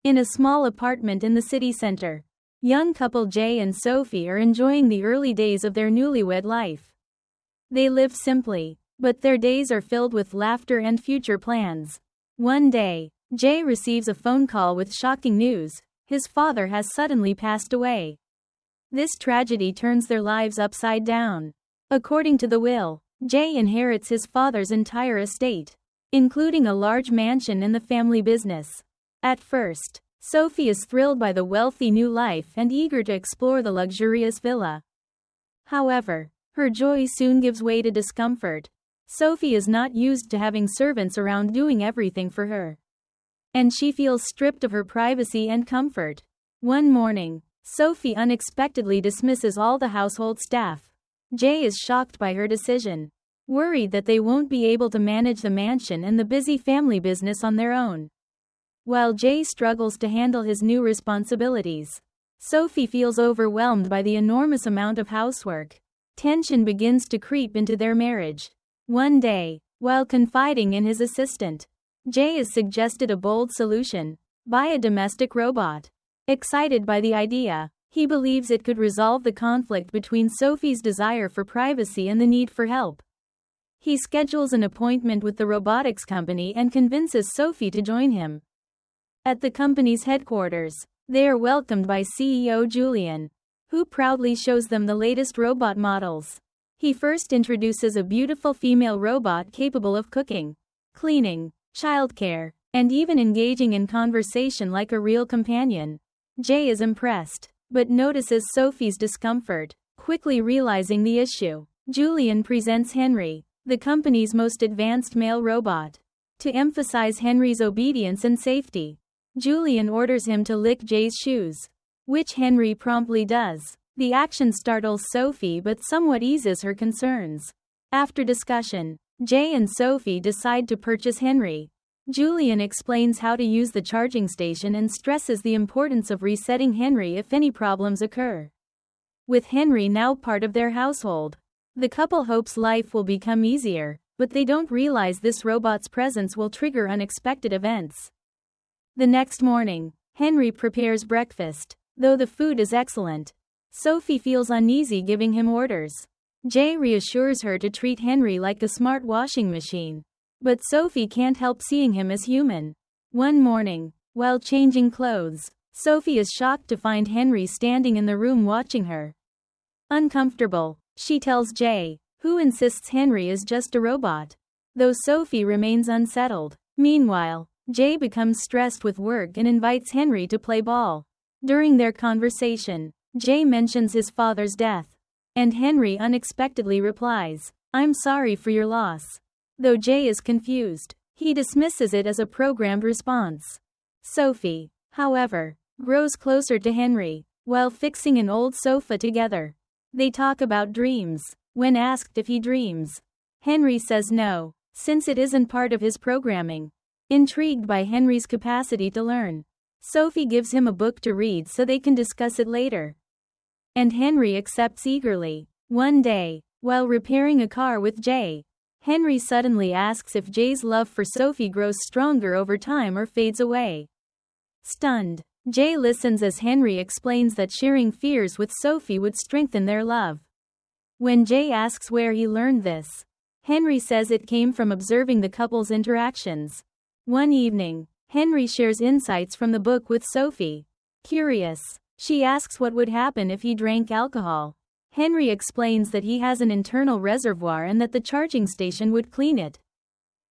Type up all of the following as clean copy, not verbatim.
In a small apartment in the city center, young couple Jay and Sophie are enjoying the early days of their newlywed life. They live simply, but their days are filled with laughter and future plans. One day, Jay receives a phone call with shocking news: his father has suddenly passed away. This tragedy turns their lives upside down. According to the will, Jay inherits his father's entire estate, including a large mansion and the family business. At first, Sophie is thrilled by the wealthy new life and eager to explore the luxurious villa. However, her joy soon gives way to discomfort. Sophie is not used to having servants around doing everything for her, and she feels stripped of her privacy and comfort. One morning, Sophie unexpectedly dismisses all the household staff. Jay is shocked by her decision, worried that they won't be able to manage the mansion and the busy family business on their own. While Jay struggles to handle his new responsibilities, Sophie feels overwhelmed by the enormous amount of housework. Tension begins to creep into their marriage. One day, while confiding in his assistant, Jay has suggested a bold solution: buy a domestic robot. Excited by the idea, he believes it could resolve the conflict between Sophie's desire for privacy and the need for help. He schedules an appointment with the robotics company and convinces Sophie to join him. At the company's headquarters, they are welcomed by CEO Julian, who proudly shows them the latest robot models. He first introduces a beautiful female robot capable of cooking, cleaning, childcare, and even engaging in conversation like a real companion. Jay is impressed, but notices Sophie's discomfort. Quickly realizing the issue, Julian presents Henry, the company's most advanced male robot. To emphasize Henry's obedience and safety, Julian orders him to lick Jay's shoes, which Henry promptly does. The action startles Sophie but somewhat eases her concerns. After discussion, Jay and Sophie decide to purchase Henry. Julian explains how to use the charging station and stresses the importance of resetting Henry if any problems occur. With Henry now part of their household, the couple hopes life will become easier, but they don't realize this robot's presence will trigger unexpected events. The next morning, Henry prepares breakfast. Though the food is excellent, Sophie feels uneasy giving him orders. Jay reassures her to treat Henry like a smart washing machine, but Sophie can't help seeing him as human. One morning, while changing clothes, Sophie is shocked to find Henry standing in the room watching her. Uncomfortable, she tells Jay, who insists Henry is just a robot, though Sophie remains unsettled. Meanwhile, Jay becomes stressed with work and invites Henry to play ball. During their conversation, Jay mentions his father's death, and Henry unexpectedly replies, "I'm sorry for your loss." Though Jay is confused, he dismisses it as a programmed response. Sophie, however, grows closer to Henry. While fixing an old sofa together, they talk about dreams. When asked if he dreams, Henry says no, since it isn't part of his programming. Intrigued by Henry's capacity to learn, Sophie gives him a book to read so they can discuss it later, and Henry accepts eagerly. One day, while repairing a car with Jay, Henry suddenly asks if Jay's love for Sophie grows stronger over time or fades away. Stunned, Jay listens as Henry explains that sharing fears with Sophie would strengthen their love. When Jay asks where he learned this, Henry says it came from observing the couple's interactions. One evening, Henry shares insights from the book with Sophie. Curious, she asks what would happen if he drank alcohol. Henry explains that he has an internal reservoir and that the charging station would clean it.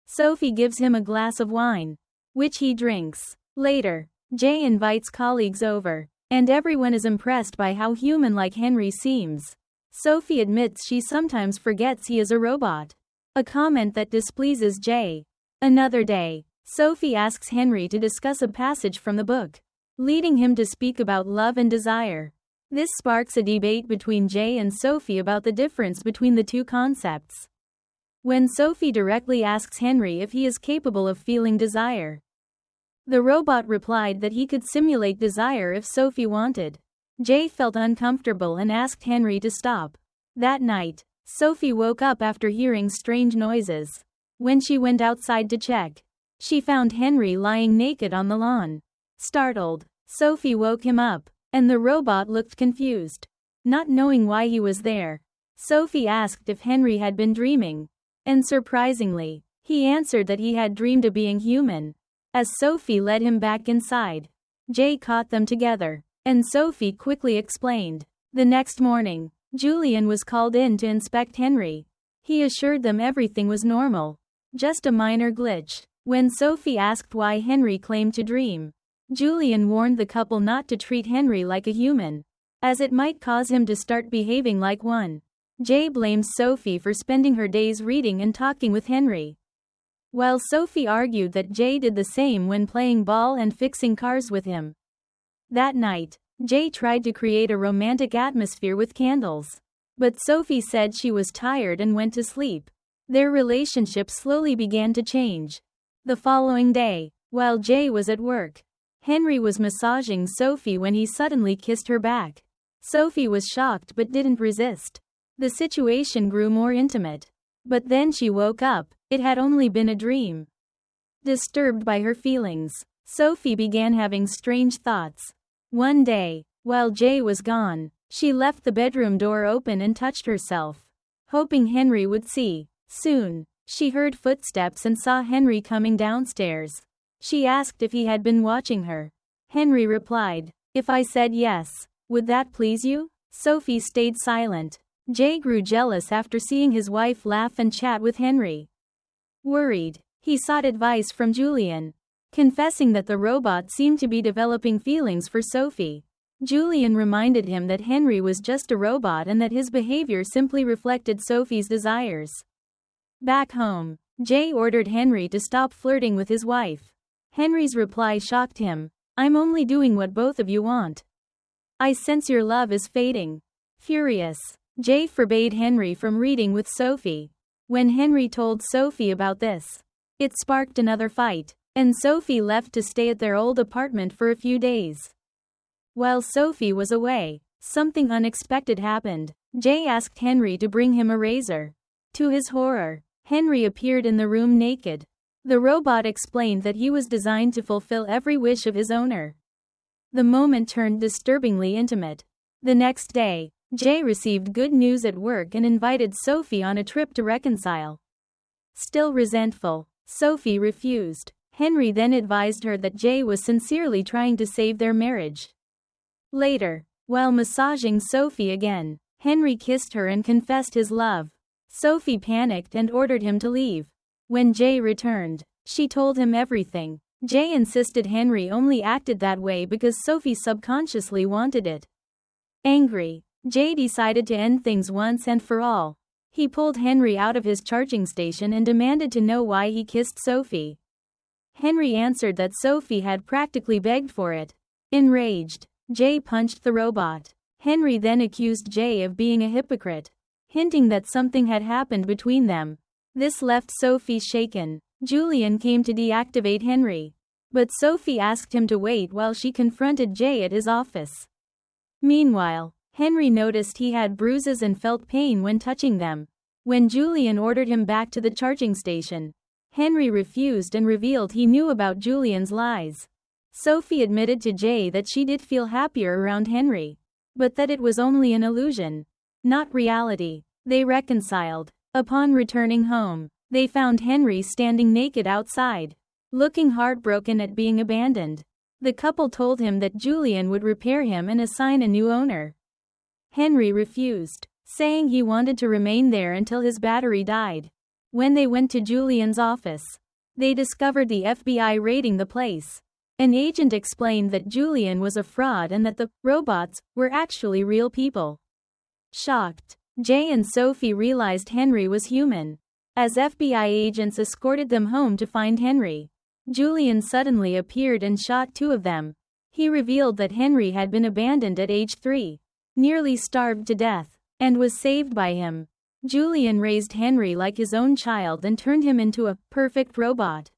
Sophie gives him a glass of wine, which he drinks. Later, Jay invites colleagues over, and everyone is impressed by how human-like Henry seems. Sophie admits she sometimes forgets he is a robot, a comment that displeases Jay. Another day, Sophie asks Henry to discuss a passage from the book, leading him to speak about love and desire. This sparks a debate between Jay and Sophie about the difference between the two concepts. When Sophie directly asks Henry if he is capable of feeling desire, the robot replied that he could simulate desire if Sophie wanted. Jay felt uncomfortable and asked Henry to stop. That night, Sophie woke up after hearing strange noises. When she went outside to check, she found Henry lying naked on the lawn. Startled, Sophie woke him up, and the robot looked confused. Not knowing why he was there, Sophie asked if Henry had been dreaming. And surprisingly, he answered that he had dreamed of being human. As Sophie led him back inside, Jay caught them together, and Sophie quickly explained. The next morning, Julian was called in to inspect Henry. He assured them everything was normal, just a minor glitch. When Sophie asked why Henry claimed to dream, Julian warned the couple not to treat Henry like a human, as it might cause him to start behaving like one. Jay blames Sophie for spending her days reading and talking with Henry, while Sophie argued that Jay did the same when playing ball and fixing cars with him. That night, Jay tried to create a romantic atmosphere with candles, but Sophie said she was tired and went to sleep. Their relationship slowly began to change. The following day, while Jay was at work, Henry was massaging Sophie when he suddenly kissed her back. Sophie was shocked but didn't resist. The situation grew more intimate. But then she woke up. It had only been a dream. Disturbed by her feelings, Sophie began having strange thoughts. One day, while Jay was gone, she left the bedroom door open and touched herself, hoping Henry would see. Soon, she heard footsteps and saw Henry coming downstairs. She asked if he had been watching her. Henry replied, "If I said yes, would that please you?" Sophie stayed silent. Jay grew jealous after seeing his wife laugh and chat with Henry. Worried, he sought advice from Julian, confessing that the robot seemed to be developing feelings for Sophie. Julian reminded him that Henry was just a robot and that his behavior simply reflected Sophie's desires. Back home, Jay ordered Henry to stop flirting with his wife. Henry's reply shocked him. "I'm only doing what both of you want. I sense your love is fading." Furious, Jay forbade Henry from reading with Sophie. When Henry told Sophie about this, it sparked another fight, and Sophie left to stay at their old apartment for a few days. While Sophie was away, something unexpected happened. Jay asked Henry to bring him a razor. To his horror, Henry appeared in the room naked. The robot explained that he was designed to fulfill every wish of his owner. The moment turned disturbingly intimate. The next day, Jay received good news at work and invited Sophie on a trip to reconcile. Still resentful, Sophie refused. Henry then advised her that Jay was sincerely trying to save their marriage. Later, while massaging Sophie again, Henry kissed her and confessed his love. Sophie panicked and ordered him to leave. When Jay returned, she told him everything. Jay insisted Henry only acted that way because Sophie subconsciously wanted it. Angry, Jay decided to end things once and for all. He pulled Henry out of his charging station and demanded to know why he kissed Sophie. Henry answered that Sophie had practically begged for it. Enraged, Jay punched the robot. Henry then accused Jay of being a hypocrite, hinting that something had happened between them. This left Sophie shaken. Julian came to deactivate Henry, but Sophie asked him to wait while she confronted Jay at his office. Meanwhile, Henry noticed he had bruises and felt pain when touching them. When Julian ordered him back to the charging station, Henry refused and revealed he knew about Julian's lies. Sophie admitted to Jay that she did feel happier around Henry, but that it was only an illusion, not reality. They reconciled. Upon returning home, they found Henry standing naked outside, looking heartbroken at being abandoned. The couple told him that Julian would repair him and assign a new owner. Henry refused, saying he wanted to remain there until his battery died. When they went to Julian's office, they discovered the FBI raiding the place. An agent explained that Julian was a fraud and that the robots were actually real people. Shocked, Jay and Sophie realized Henry was human. As FBI agents escorted them home to find Henry, Julian suddenly appeared and shot two of them. He revealed that Henry had been abandoned at age 3, nearly starved to death, and was saved by him. Julian raised Henry like his own child and turned him into a perfect robot.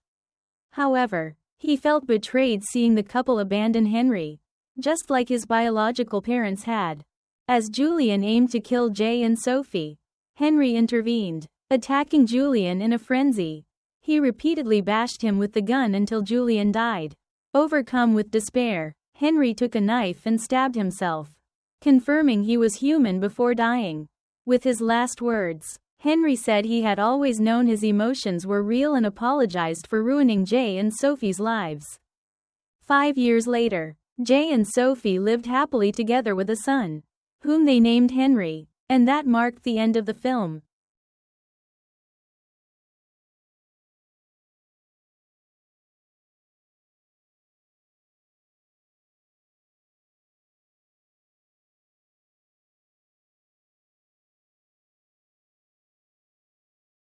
However, he felt betrayed seeing the couple abandon Henry, just like his biological parents had. As Julian aimed to kill Jay and Sophie, Henry intervened, attacking Julian in a frenzy. He repeatedly bashed him with the gun until Julian died. Overcome with despair, Henry took a knife and stabbed himself, confirming he was human before dying. With his last words, Henry said he had always known his emotions were real and apologized for ruining Jay and Sophie's lives. 5 years later, Jay and Sophie lived happily together with a son, whom they named Henry, and that marked the end of the film.